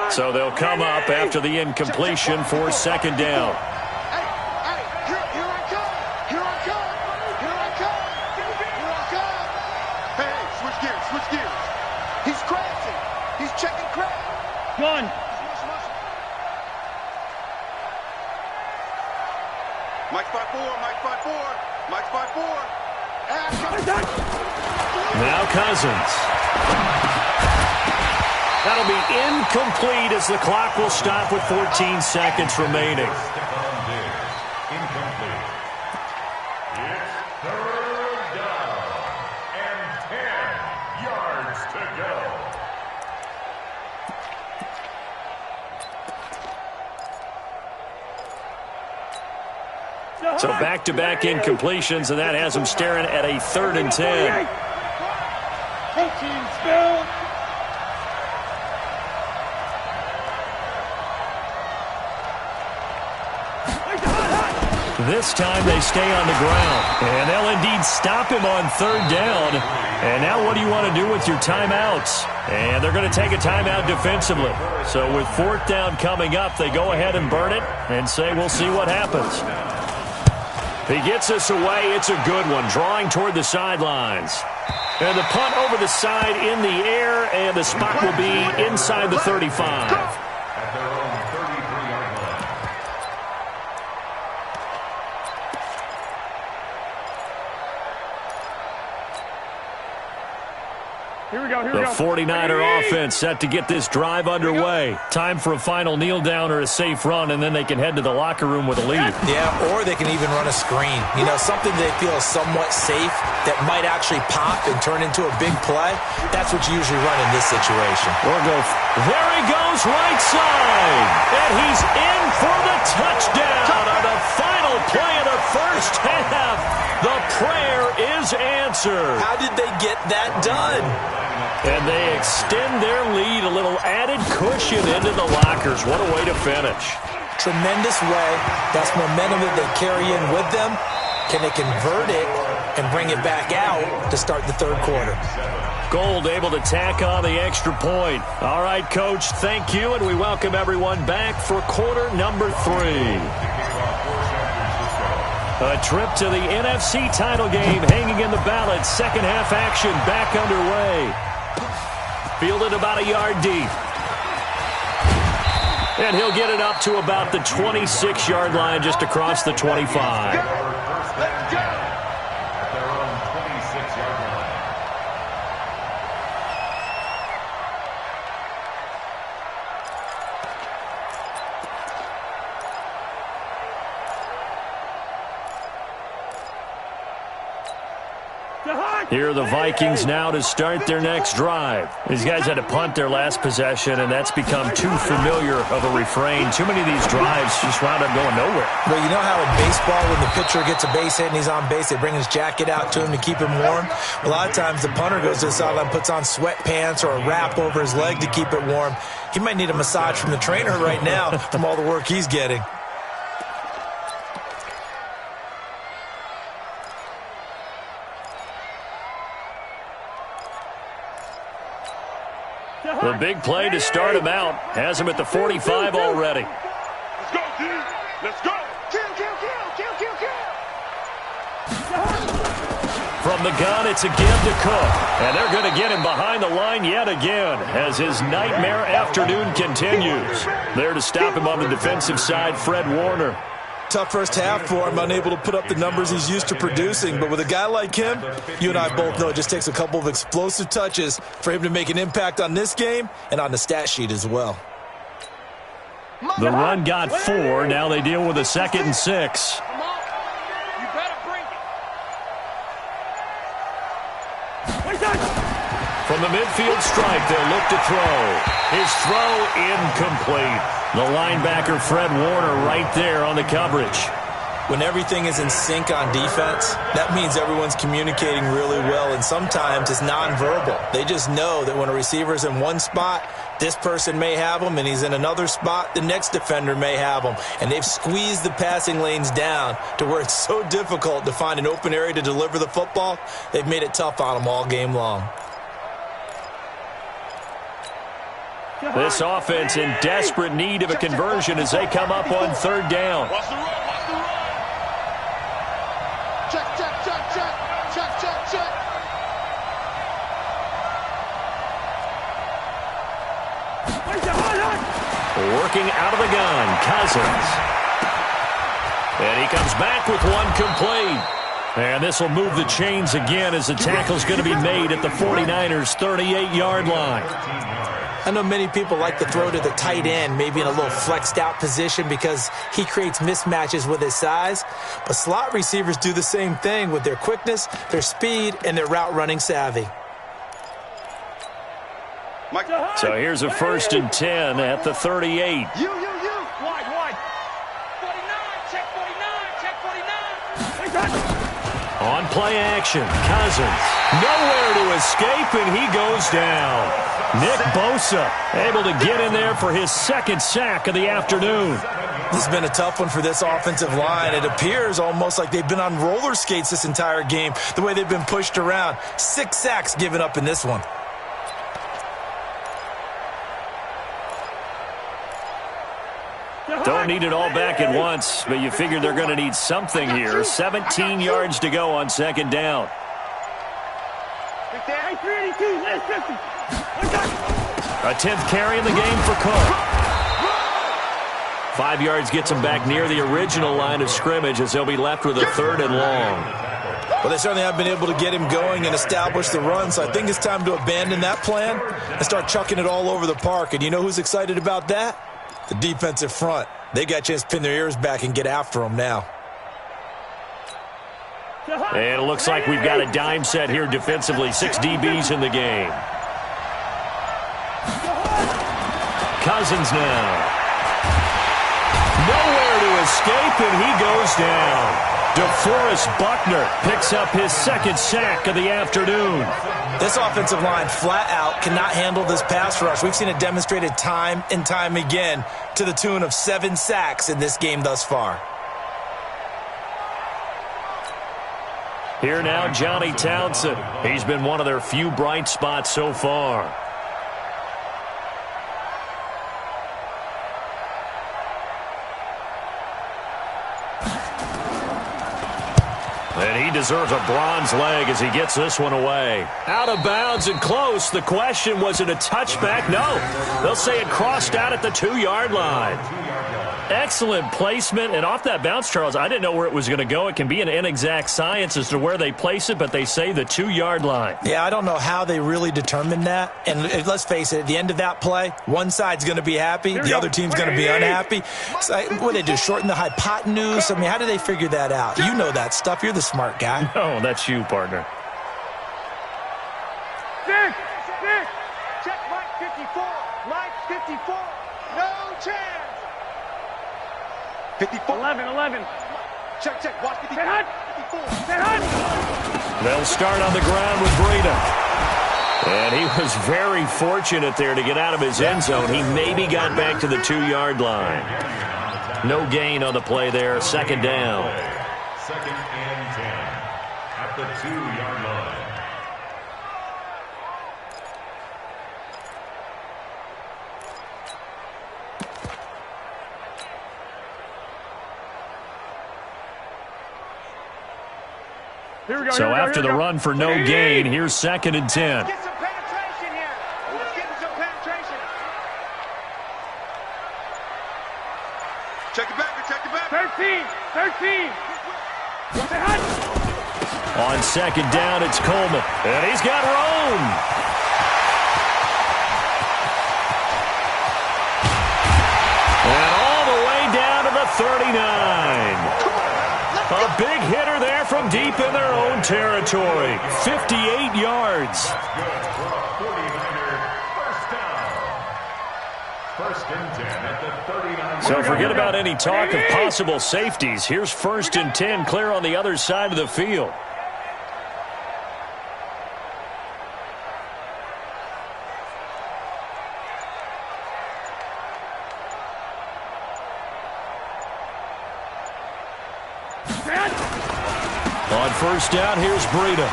So they'll come up after the incompletion for 2nd down. Here I come. Hey, switch gears. He's crashing. He's checking crash. Gun. Mike 5-4. Now Cousins. That'll be incomplete as the clock will stop with 14 seconds remaining. Incomplete. It's 3rd down and 10 yards to go. So back-to-back incompletions, and that has them staring at a 3rd and 10. 18 still. This time they stay on the ground, and they'll indeed stop him on 3rd down. And now what do you want to do with your timeouts? And they're going to take a timeout defensively. So with 4th down coming up, they go ahead and burn it and say we'll see what happens. He gets us away. It's a good one, drawing toward the sidelines. And the punt over the side in the air, and the spot will be inside the 35. Here we go. The 49er offense set to get this drive underway. Time for a final kneel down or a safe run, and then they can head to the locker room with a lead. Yeah, or they can even run a screen. You know, something they feel is somewhat safe that might actually pop and turn into a big play. That's what you usually run in this situation. Or go. There he goes, right side. And he's in for the touchdown on the final play of the first half. The prayer is answered. How did they get that done? And they extend their lead, a little added cushion into the lockers. What a way to finish. Tremendous way. That's momentum that they carry in with them. Can they convert it and bring it back out to start the 3rd quarter? Gold able to tack on the extra point. All right, Coach, thank you, and we welcome everyone back for quarter number 3. A trip to the NFC title game hanging in the balance. Second half action back underway. Fielded about a yard deep. And he'll get it up to about the 26-yard line, just across the 25. Let's go. At their own 26-yard line. Here are the Vikings now to start their next drive. These guys had to punt their last possession, and that's become too familiar of a refrain. Too many of these drives just wound up going nowhere. Well, you know how in baseball, when the pitcher gets a base hit and he's on base, they bring his jacket out to him to keep him warm? A lot of times the punter goes to the sideline, puts on sweatpants or a wrap over his leg to keep it warm. He might need a massage from the trainer right now from all the work he's getting. The big play to start him out has him at the 45 already. Let's go, D. Let's go. Kill, kill, kill, kill, kill, kill. From the gun, it's a give to Cook. And they're going to get him behind the line yet again as his nightmare afternoon continues. There to stop him on the defensive side, Fred Warner. Tough first half for him, unable to put up the numbers he's used to producing. But with a guy like him, you and I both know it just takes a couple of explosive touches for him to make an impact on this game and on the stat sheet as well. The run got 4. Now they deal with a 2nd and 6. Come on. You better bring it. From the midfield stripe, they'll look to throw. His throw incomplete. The linebacker, Fred Warner, right there on the coverage. When everything is in sync on defense, that means everyone's communicating really well, and sometimes it's nonverbal. They just know that when a receiver's in one spot, this person may have him, and he's in another spot, the next defender may have him. And they've squeezed the passing lanes down to where it's so difficult to find an open area to deliver the football. They've made it tough on them all game long. This offense in desperate need of a conversion as they come up on 3rd down. Watch the run, watch the run. Check, check, check, check. Check, check, check. Working out of the gun, Cousins. And he comes back with one complete. And this will move the chains again as the tackle's going to be made at the 49ers' 38-yard line. I know many people like to throw to the tight end, maybe in a little flexed out position because he creates mismatches with his size. But slot receivers do the same thing with their quickness, their speed, and their route running savvy. So here's a 1st and 10 at the 38. You. Wide. 49, check 49, check 49. On play action, Cousins. Nowhere to escape, and he goes down. Nick Bosa able to get in there for his 2nd sack of the afternoon. This has been a tough one for this offensive line. It appears almost like they've been on roller skates this entire game, the way they've been pushed around. 6 sacks given up in this one. Don't need it all back at once, but you figure they're going to need something here. 17 yards to go on 2nd down. A 10th carry in the game for Cook. 5 yards gets him back near the original line of scrimmage as they'll be left with a 3rd and long. Well, they certainly have been able to get him going and establish the run, so I think it's time to abandon that plan and start chucking it all over the park. And you know who's excited about that? The defensive front. They got a chance to pin their ears back and get after him now. And it looks like we've got a dime set here defensively. 6 DBs in the game. Cousins now. Nowhere to escape, and he goes down. DeForest Buckner picks up his 2nd sack of the afternoon. This offensive line flat out cannot handle this pass rush. We've seen it demonstrated time and time again to the tune of 7 sacks in this game thus far. Here now, Johnny Townsend. He's been one of their few bright spots so far. And He deserves a bronze leg as he gets this one away. Out of bounds and close. The question, was it a touchback? No. They'll say it crossed out at the 2-yard line. Excellent placement, and off that bounce, Charles, I didn't know where it was going to go. It can be an inexact science as to where they place it, but they say the 2-yard line. Yeah, I don't know how they really determined that. And let's face it, at the end of that play, one side's going to be happy, the other team's going to be unhappy. So, what did they do, shorten the hypotenuse? I mean, how did they figure that out? You know that stuff. You're the smart guy. No, that's you, partner. Six. Check Mike 54. Mike 54. No chance. 54. 11. Check. Watch 54. Set hunt. They'll start on the ground with Breida. And he was very fortunate there to get out of his end zone. He maybe got back to the 2-yard line. No gain on the play there. Second down. 2nd and 10 at the 2-yard line. So after the run for no gain, here's 2nd and 10. Get some penetration here. Let's get some penetration. Check it back. 13. On 2nd down, it's Coleman. And he's got Rome. And all the way down to the 39. A big hitter there from deep in their own territory. 58 yards. So forget about any talk of possible safeties. Here's 1st and 10 clear on the other side of the field. On 1st down, here's Breida.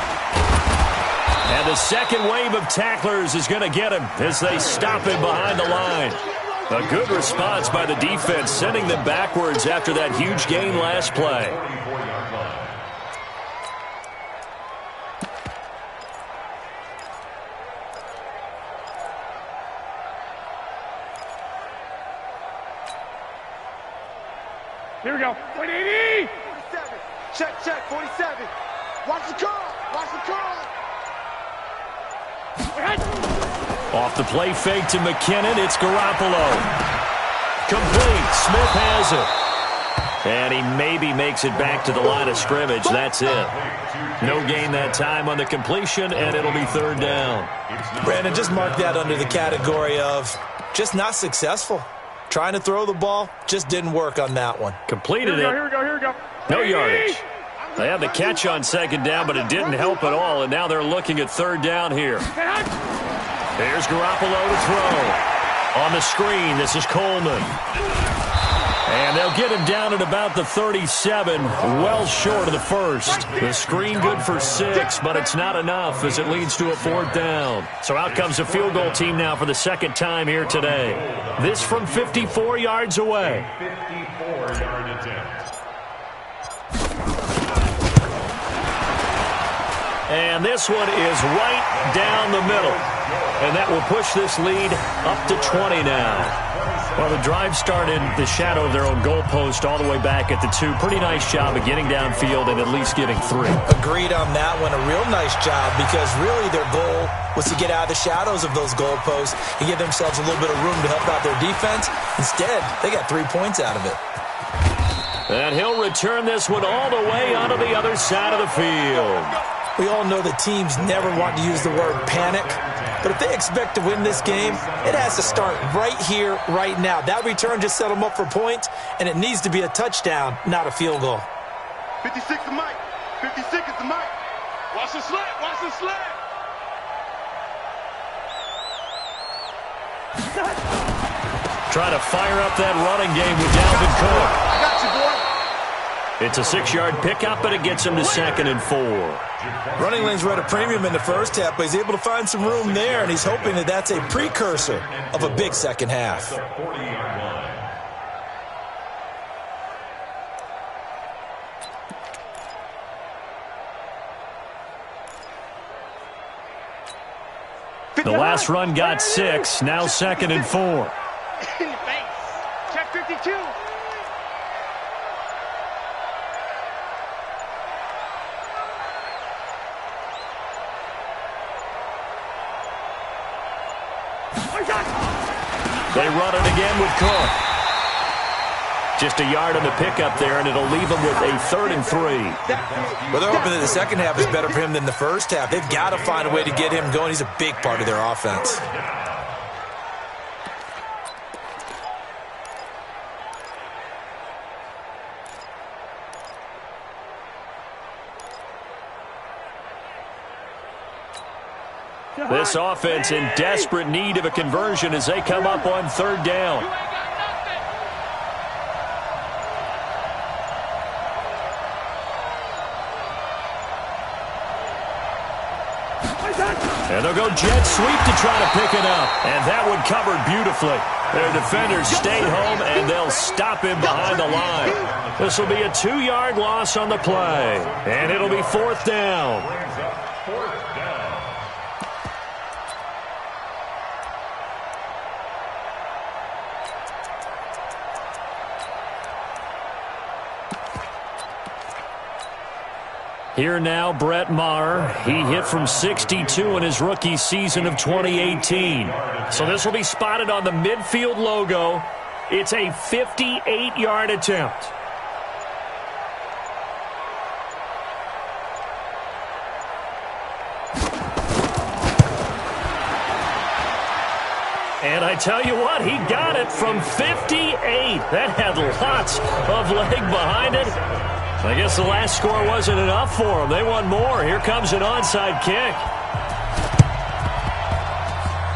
And the second wave of tacklers is going to get him as they stop him behind the line. A good response by the defense, sending them backwards after that huge gain last play. Here we go. 180. 47. Check. 47. Watch the curl. Off the play fake to McKinnon, it's Garoppolo. Complete. Smith has it. And he maybe makes it back to the line of scrimmage. That's it. No gain that time on the completion, and it'll be 3rd down. Brandon, just mark that under the category of just not successful. Trying to throw the ball, just didn't work on that one. Completed it. Here we go. No yardage. They had the catch on 2nd down, but it didn't help at all, and now they're looking at 3rd down here. There's Garoppolo to throw. On the screen, this is Coleman. And they'll get him down at about the 37, well short of the 1st. The screen good for 6, but it's not enough as it leads to a 4th down. So out comes the field goal team now for the 2nd time here today. This from 54 yards away. 54-yard attempt. And this one is right down the middle. And that will push this lead up to 20 now. Well, the drive started the shadow of their own goalpost all the way back at the 2. Pretty nice job of getting downfield and at least getting 3. Agreed on that one. A real nice job because really their goal was to get out of the shadows of those goalposts and give themselves a little bit of room to help out their defense. Instead, they got 3 points out of it. And he'll return this one all the way onto the other side of the field. We all know that teams never want to use the word panic, but if they expect to win this game, it has to start right here, right now. That return just set them up for points, and it needs to be a touchdown, not a field goal. 56 is Mike. 56 is the Mike. Watch the slant. Trying to fire up that running game with Dalvin Cook. I got you, boy. It's a 6-yard pickup, but it gets him to 2nd and 4. Running lanes were at a premium in the first half, but he's able to find some room there, and he's hoping that that's a precursor of a big second half. The last run got 6, now 2nd and 4. Check 52. They run it again with Cook. Just a yard on the pickup there, and it'll leave them with a 3rd and 3. Well, they're hoping that the second half is better for him than the first half. They've got to find a way to get him going. He's a big part of their offense. This offense in desperate need of a conversion as they come up on 3rd down. And they'll go jet sweep to try to pick it up. And that one covered beautifully. Their defenders stayed home, and they'll stop him behind the line. This will be a 2-yard loss on the play. And it'll be 4th down. Here now, Brett Maher. He hit from 62 in his rookie season of 2018. So this will be spotted on the midfield logo. It's a 58-yard attempt. And I tell you what, he got it from 58. That had lots of leg behind it. I guess the last score wasn't enough for them. They want more. Here comes an onside kick.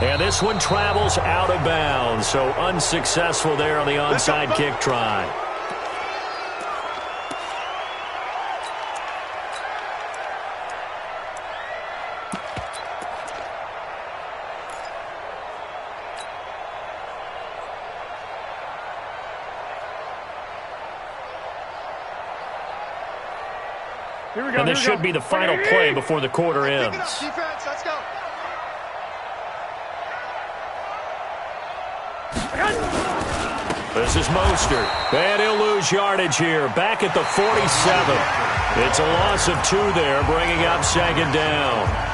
And this one travels out of bounds, so unsuccessful there on the onside kick try. And this should be the final play before the quarter ends. Defense, let's go. This is Mostert. And he'll lose yardage here. Back at the 47. It's a loss of 2 there, bringing up 2nd down.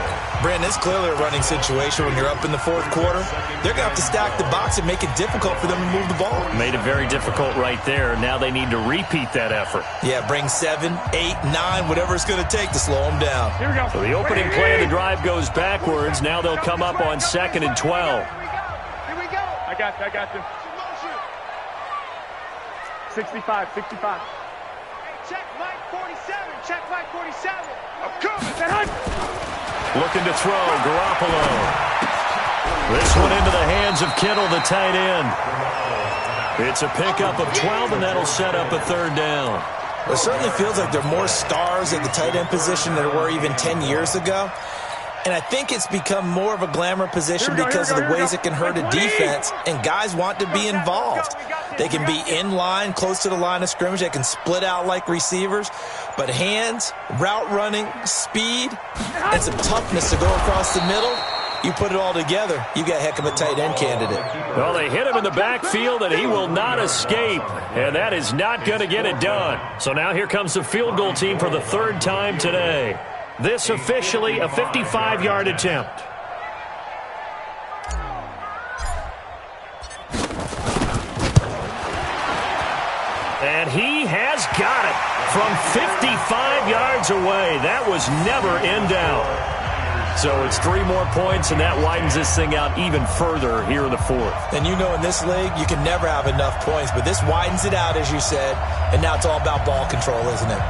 Brandon, it's clearly a running situation when you're up in the 4th quarter. They're going to have to stack the box and make it difficult for them to move the ball. Made it very difficult right there. Now they need to repeat that effort. Yeah, bring 7, 8, 9, whatever it's going to take to slow them down. Here we go. So the opening play of the drive goes backwards. Now they'll come up on 2nd and 12. Here we go. I got you. 65. Check Mike 47. Check Mike 47. I'm coming. Looking to throw, Garoppolo. This one into the hands of Kittle, the tight end. It's a pickup of 12, and that'll set up a 3rd down. It certainly feels like there are more stars at the tight end position than there were even 10 years ago. And I think it's become more of a glamour position because of the ways it can hurt a defense, and guys want to be involved. They can be in line, close to the line of scrimmage. They can split out like receivers. But hands, route running, speed, and some toughness to go across the middle, you put it all together, you got a heck of a tight end candidate. Well, they hit him in the backfield, and he will not escape. And that is not going to get it done. So now here comes the field goal team for the 3rd time today. This officially a 55-yard attempt. And he has got it from 55 yards away. That was never in doubt. So it's 3 more points, and that widens this thing out even further here in the 4th. And you know in this league, you can never have enough points, but this widens it out, as you said, and now it's all about ball control, isn't it?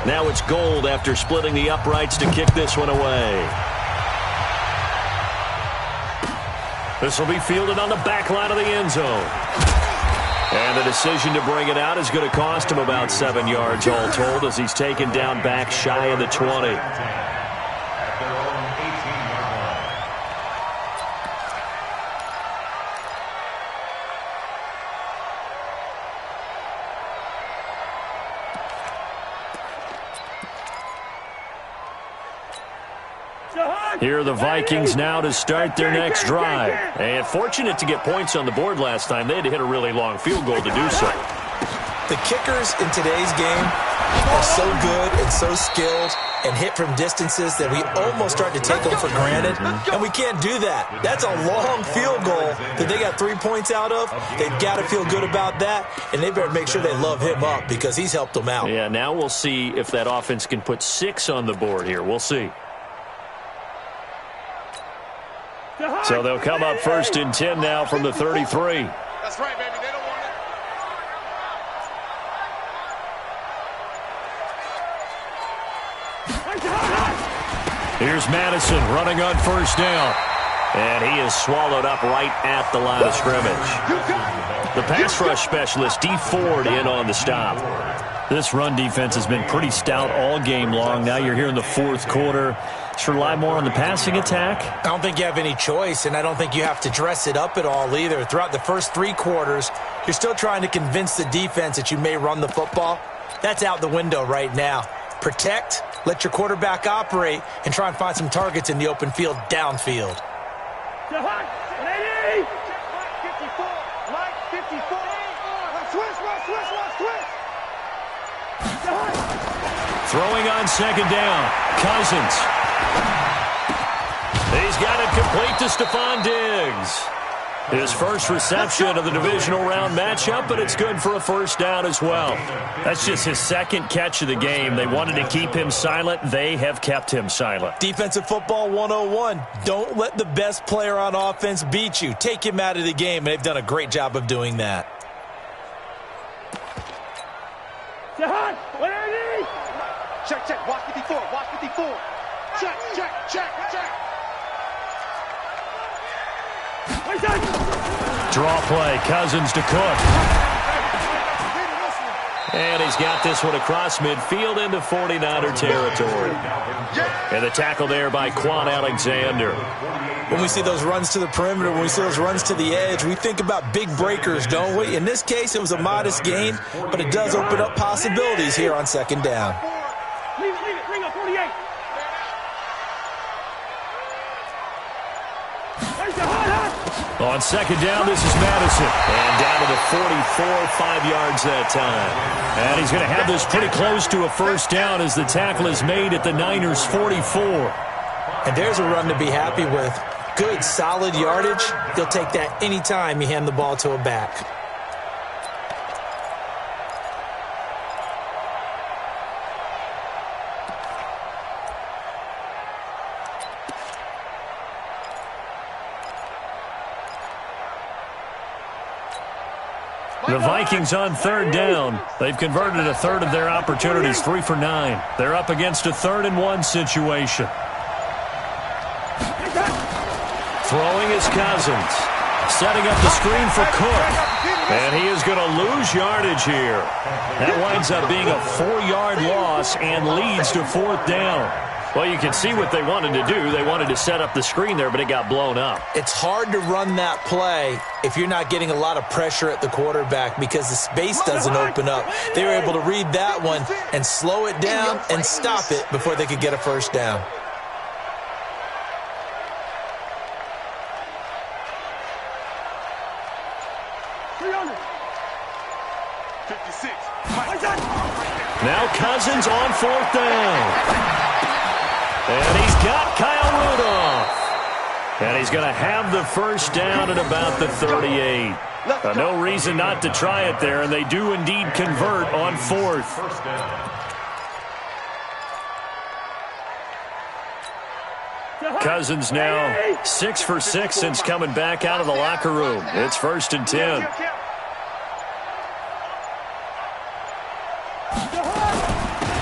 Now it's Gold after splitting the uprights to kick this one away. This will be fielded on the back line of the end zone. And the decision to bring it out is going to cost him about 7 yards all told as he's taken down back shy of the 20. Here are the Vikings now to start their next drive. And fortunate to get points on the board last time. They had to hit a really long field goal to do so. The kickers in today's game are so good and so skilled and hit from distances that we almost start to take them for granted, and we can't do that. That's a long field goal that they got 3 points out of. They've got to feel good about that, and they better make sure they love him up because he's helped them out. Yeah, now we'll see if that offense can put 6 on the board here. We'll see. So they'll come up 1st and 10 now from the 33. That's right, baby. They don't want it. Here's Madison running on 1st down. And he is swallowed up right at the line of scrimmage. The pass rush specialist, D. Ford, in on the stop. This run defense has been pretty stout all game long. Now you're here in the 4th quarter. Should rely more on the passing attack? I don't think you have any choice, and I don't think you have to dress it up at all either. Throughout the first 3 quarters, you're still trying to convince the defense that you may run the football. That's out the window right now. Protect, let your quarterback operate, and try and find some targets in the open field downfield. 54, Mike 54. Switch. Throwing on 2nd down. Cousins. He's got it complete to Stephon Diggs. His first reception of the divisional round matchup, but it's good for a 1st down as well. That's just his 2nd catch of the game. They wanted to keep him silent. They have kept him silent. Defensive football 101. Don't let the best player on offense beat you. Take him out of the game, and they've done a great job of doing that. Check. Watch 54. Check. Draw play. Cousins to Cook. And he's got this one across midfield into 49er territory. And the tackle there by Quan Alexander. When we see those runs to the perimeter, when we see those runs to the edge, we think about big breakers, don't we? In this case, it was a modest gain, but it does open up possibilities here on 2nd down. Leave it. Bring up 48. On 2nd down, this is Madison. And down to the 44, 5 yards that time. And he's going to have this pretty close to a 1st down as the tackle is made at the Niners' 44. And there's a run to be happy with. Good, solid yardage. He'll take that anytime you hand the ball to a back. The Vikings on 3rd down. They've converted a 1/3 of their opportunities, 3 for 9. They're up against a 3rd and 1 situation. Throwing is Cousins. Setting up the screen for Cook. And he is going to lose yardage here. That winds up being a 4-yard loss and leads to 4th down. Well, you can see what they wanted to do. They wanted to set up the screen there, but it got blown up. It's hard to run that play if you're not getting a lot of pressure at the quarterback because the space doesn't open up. They were able to read that one and slow it down and stop it before they could get a 1st down. Now Cousins on 4th down. And he's got Kyle Rudolph. And he's going to have the 1st down at about the 38. No reason not to try it there, and they do indeed convert on 4th. Cousins now 6 for 6 since coming back out of the locker room. It's 1st and 10.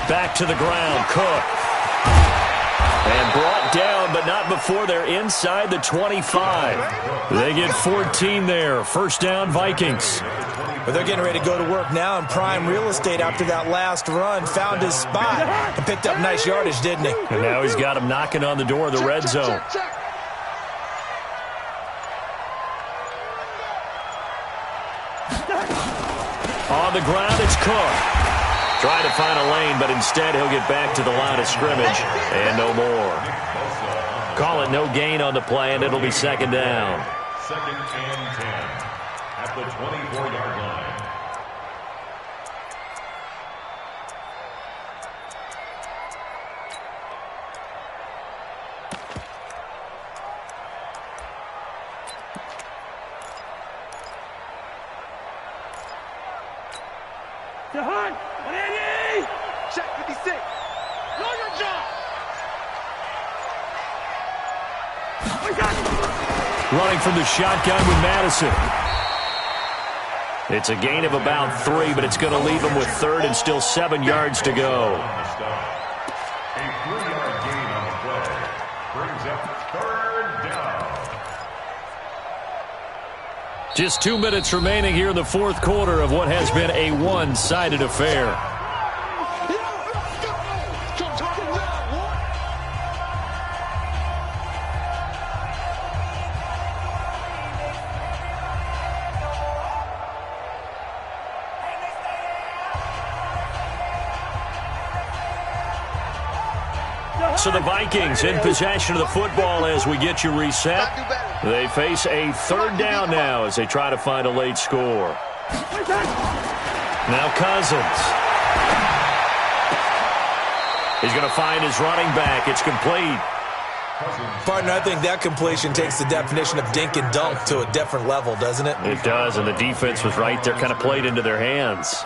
Back to the ground, Cook. And brought down, but not before they're inside the 25. They get 14 there. 1st down, Vikings. But they're getting ready to go to work now in prime real estate after that last run. Found his spot and picked up nice yardage, didn't he? And now he's got him knocking on the door of the red zone. On the ground, it's Cook. Trying to find a lane, but instead he'll get back to the line of scrimmage and no more. Call it no gain on the play, and it'll be second down. Second and 10 at the 24-yard line. To Hunt. 180. Check 56. Know your job. Running from the shotgun with Madison. It's a gain of about 3, but it's going to leave him with third and still 7 yards to go. A 3-yard gain on the play brings up third down. Just 2 minutes remaining here in the fourth quarter of what has been a one-sided affair. So the Vikings in possession of the football as we get you reset. They face a third down now as they try to find a late score. Now Cousins. He's going to find his running back. It's complete. Partner, I think that completion takes the definition of dink and dunk to a different level, doesn't it? It does, and the defense was right there, kind of played into their hands.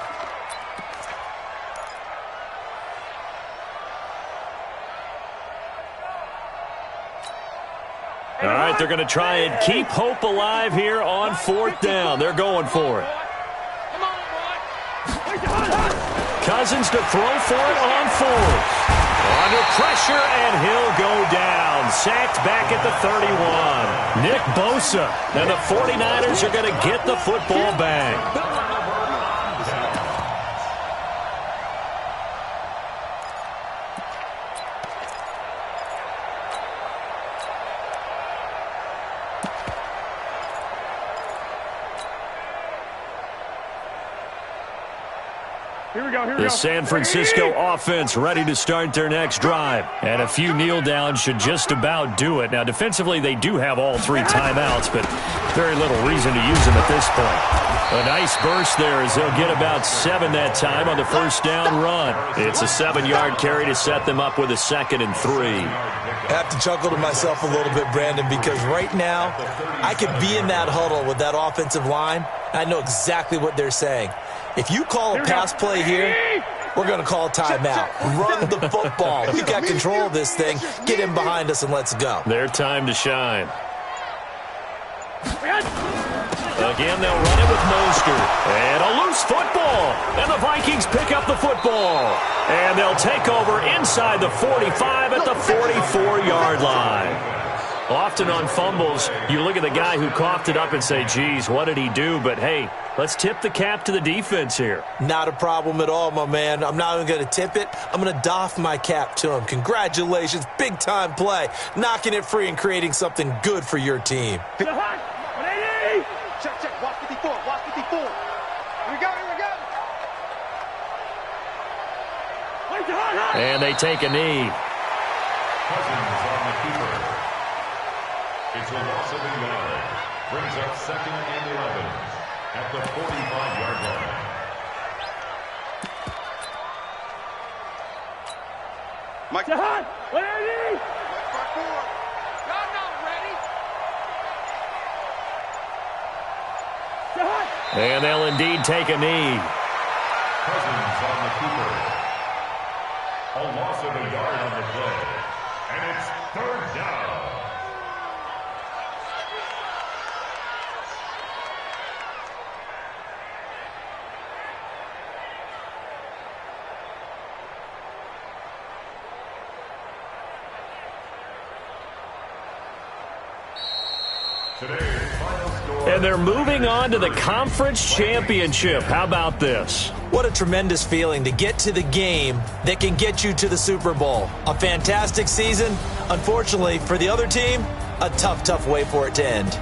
All right, they're going to try and keep hope alive here on fourth down. They're going for it. Cousins to throw for it on fourth. Under pressure, and he'll go down. Sacked back at the 31. Nick Bosa. And the 49ers are going to get the football back. The San Francisco offense ready to start their next drive. And a few kneel downs should just about do it. Now, defensively, they do have all 3 timeouts, but very little reason to use them at this point. A nice burst there as they'll get about 7 that time on the first down run. It's a 7-yard carry to set them up with a 2nd and 3. I have to chuckle to myself a little bit, Brandon, because right now I could be in that huddle with that offensive line. I know exactly what they're saying. If you call a pass play here, we're going to call a timeout. Run the football. We've got control of this thing. Get in behind us and let's go. Their time to shine. Again, they'll run it with Mostert. And a loose football. And the Vikings pick up the football. And they'll take over inside the 45 at the 44-yard line. Often on fumbles, you look at the guy who coughed it up and say, geez, what did he do? But, hey, let's tip the cap to the defense here. Not a problem at all, my man. I'm not even going to tip it. I'm going to doff my cap to him. Congratulations. Big-time play. Knocking it free and creating something good for your team. Check, check. Watch 54. Watch 54. Here we go. And they take a knee. Cousins on the keeper. It's a loss of a yard. Brings up 2nd and 11 at the 45-yard line. Mike. Jahan, 180. Y'all not ready. Jahan. And they'll indeed take a knee. Cousins on the keeper. A loss of a yard on the play. And it's third down. And they're moving on to the conference championship. How about this? What a tremendous feeling to get to the game that can get you to the Super Bowl. A fantastic season. Unfortunately, for the other team, a tough, tough way for it to end.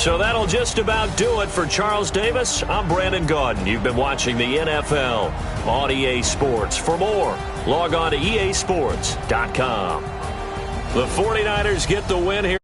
So that'll just about do it for Charles Davis. I'm Brandon Gaudin. You've been watching the NFL on EA Sports. For more, log on to easports.com. The 49ers get the win here.